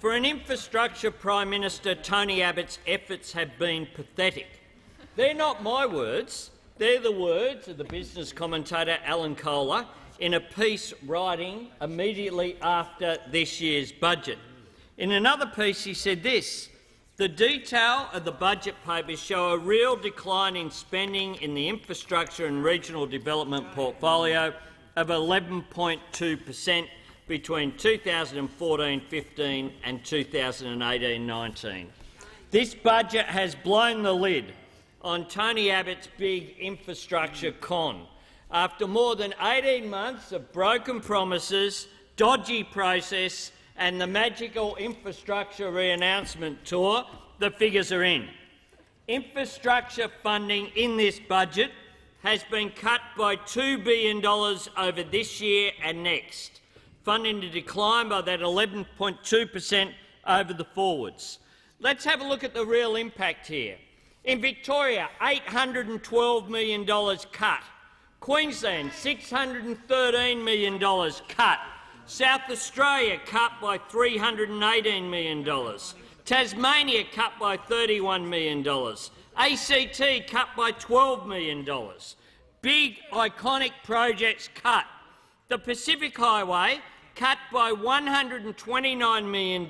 For an infrastructure Prime Minister, Tony Abbott's efforts have been pathetic. They're not my words. They're the words of the business commentator Alan Kohler in a piece writing immediately after this year's budget. In another piece he said this: "The detail of the budget papers show a real decline in spending in the infrastructure and regional development portfolio of 11.2% between 2014-15 and 2018-19. This budget has blown the lid on Tony Abbott's big infrastructure con. After more than 18 months of broken promises, dodgy process and the magical infrastructure re-announcement tour, the figures are in. Infrastructure funding in this budget has been cut by $2 billion over this year and next, funding to decline by that 11.2% over the forwards. Let's have a look at the real impact here. In Victoria, $812 million cut. Queensland, $613 million cut. South Australia cut by $318 million. Tasmania cut by $31 million. ACT cut by $12 million. Big, iconic projects cut. The Pacific Highway cut by $129 million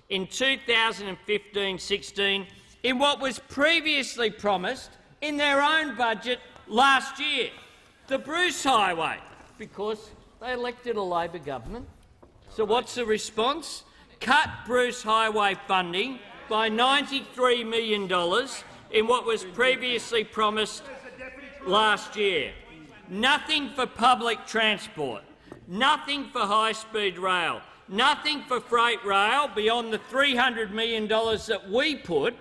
in 2015-16 in what was previously promised in their own budget last year. The Bruce Highway, because they elected a Labor government. So what's the response? Cut Bruce Highway funding by $93 million in what was previously promised last year. Nothing for public transport, nothing for high-speed rail, nothing for freight rail beyond the $300 million that we put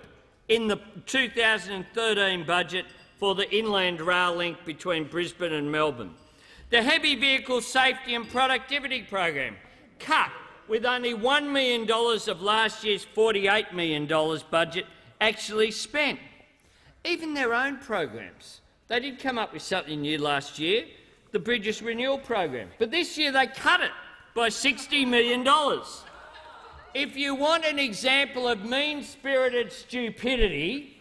in the 2013 budget for the inland rail link between Brisbane and Melbourne. The Heavy Vehicle Safety and Productivity Program cut, with only $1 million of last year's $48 million budget actually spent. Even their own programs. They did come up with something new last year, the Bridges Renewal Program, but this year they cut it by $60 million. If you want an example of mean-spirited stupidity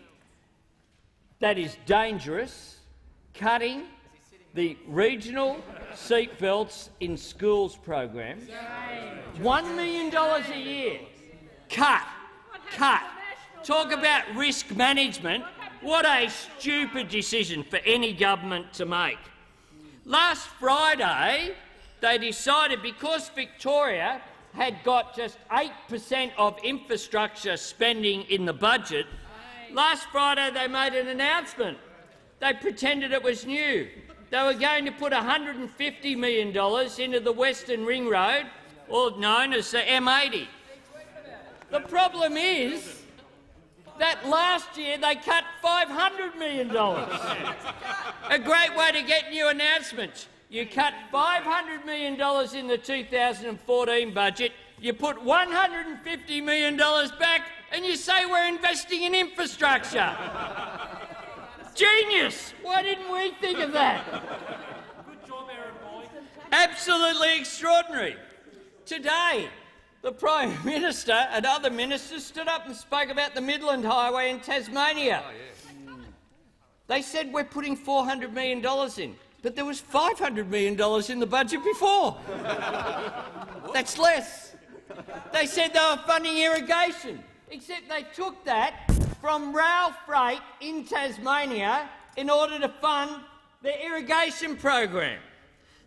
that is dangerous, cutting the regional seatbelts in schools program, $1 million a year, cut. Talk about risk management. What a stupid decision for any government to make. Last Friday, they decided, because Victoria had got just 8% of infrastructure spending in the budget, last Friday they made an announcement. They pretended it was new. They were going to put $150 million into the Western Ring Road, or known as the M80. The problem is that last year they cut $500 million. A great way to get new announcements. You cut $500 million in the 2014 budget, you put $150 million back, and you say we're investing in infrastructure. Genius! Why didn't we think of that? Good job, Aaron Boyd. Absolutely extraordinary. Today, the Prime Minister and other ministers stood up and spoke about the Midland Highway in Tasmania. They said we're putting $400 million in, but there was $500 million in the budget before. That's less. They said they were funding irrigation, except they took that from rail freight in Tasmania in order to fund the irrigation program.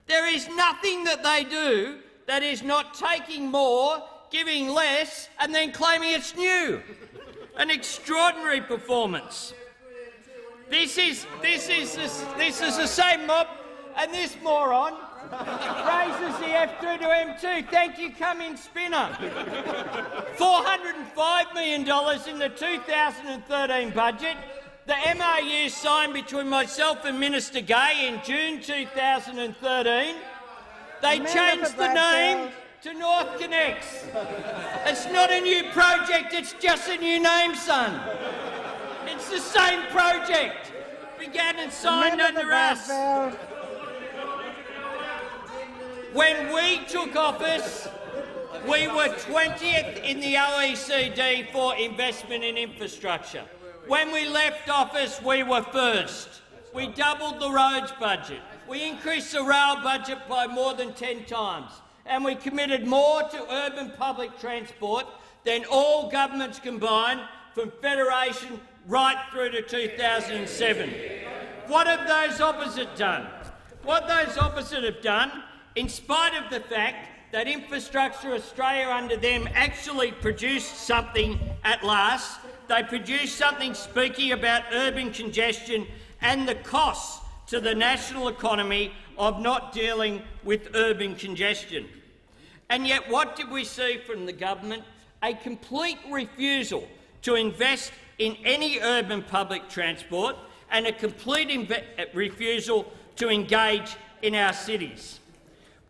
There is nothing that they do that is not taking more, giving less, and then claiming it's new. An extraordinary performance. This is the same mob, and this moron raises the F2 to M2. Thank you, come in, spinner. $405 million in the 2013 budget. The MOU signed between myself and Minister Gay in June 2013. They changed the name to North Connects. It's not a new project, it's just a new name, son. It's the same project. Began and signed under us. When we took office, We were 20th in the OECD for investment in infrastructure. When we left office, we were first. We doubled the roads budget. We increased the rail budget by more than 10 times. And we committed more to urban public transport than all governments combined from Federation right through to 2007. What have those opposite done? What those opposite have done, in spite of the fact that Infrastructure Australia under them actually produced something at last, they produced something speaking about urban congestion and the costs to the national economy of not dealing with urban congestion. And yet what did we see from the government? A complete refusal to invest in any urban public transport and a complete refusal to engage in our cities.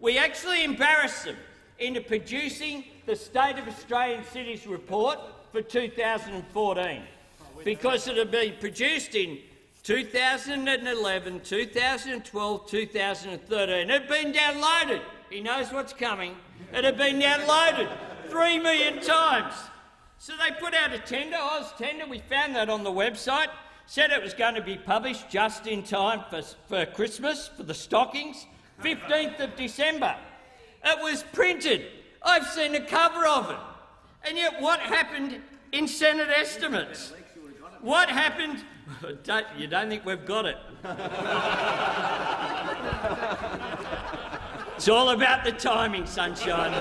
We actually embarrassed them into producing the State of Australian Cities report for 2014 because it had been produced in 2011, 2012, 2013. It had been downloaded. He knows what's coming. It had been downloaded 3 million times. So they put out a tender, tender, we found that on the website, said it was going to be published just in time for Christmas, for the stockings, 15th of December. It was printed. I've seen a cover of it. And yet what happened in Senate estimates? What happened? You don't think we've got it? It's all about the timing, sunshine.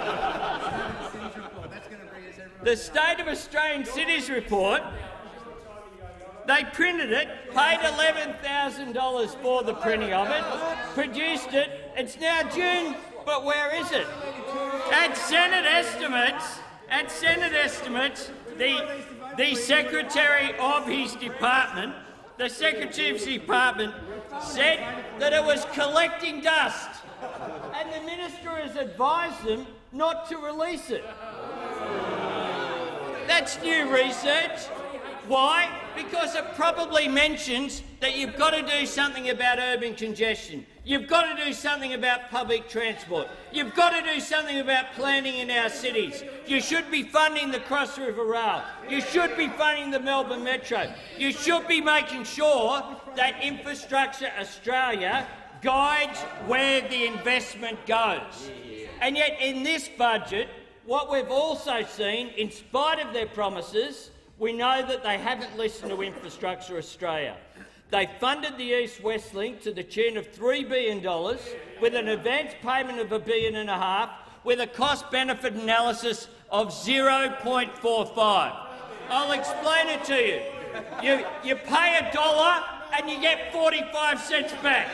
The State of Australian Cities report, they printed it, paid $11,000 for the printing of it, produced it. It's now June, but where is it? At Senate estimates, the Secretary of his department, said that it was collecting dust, and the minister has advised them not to release it. That's new research. Why? Because it probably mentions that you've got to do something about urban congestion. You've got to do something about public transport. You've got to do something about planning in our cities. You should be funding the Cross River Rail. You should be funding the Melbourne Metro. You should be making sure that Infrastructure Australia guides where the investment goes. And yet in this budget, what we've also seen, in spite of their promises, we know that they haven't listened to Infrastructure Australia. They funded the East-West Link to the tune of $3 billion with an advance payment of $1.5 billion with a cost-benefit analysis of 0.45. I'll explain it to you. You pay $1 and you get 45 cents back.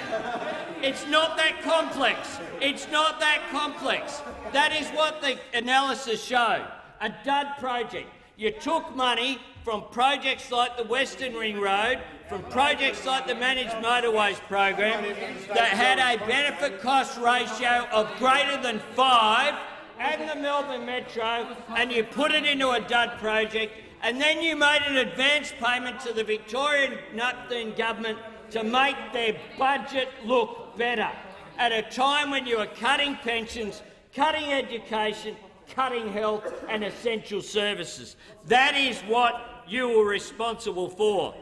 It's not that complex. It's not that complex. That is what the analysis showed. A dud project. You took money from projects like the Western Ring Road, from projects like the Managed Motorways program that had a benefit-cost ratio of greater than 5, and the Melbourne Metro, and you put it into a dud project, and then you made an advance payment to the Victorian Nutthine government to make their budget look better, at a time when you were cutting pensions, cutting education, cutting health and essential services. That is what you were responsible for.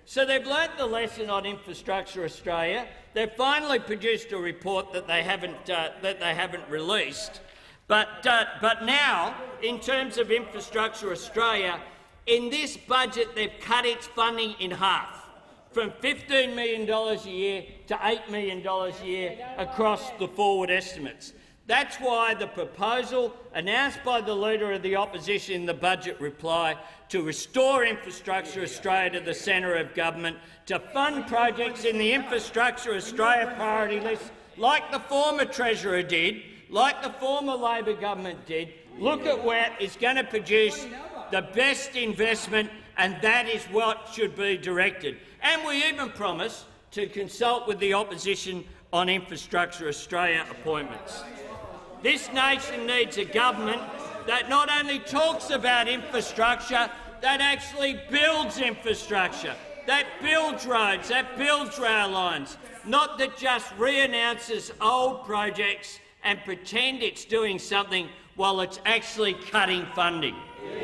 So they've learnt the lesson on Infrastructure Australia. They've finally produced a report that they haven't released. But now, in terms of Infrastructure Australia, in this budget they've cut its funding in half, from $15 million a year to $8 million a year across the forward estimates. That's why the proposal announced by the Leader of the Opposition in the budget reply to restore Infrastructure Australia to the centre of government, to fund projects in the Infrastructure Australia priority list, like the former Treasurer did, like the former Labor government did, look at where it's going to produce the best investment, and that is what should be directed. And we even promised to consult with the opposition on Infrastructure Australia appointments. This nation needs a government that not only talks about infrastructure, that actually builds infrastructure, that builds roads, that builds rail lines, not that just re-announces old projects and pretend it's doing something while it's actually cutting funding.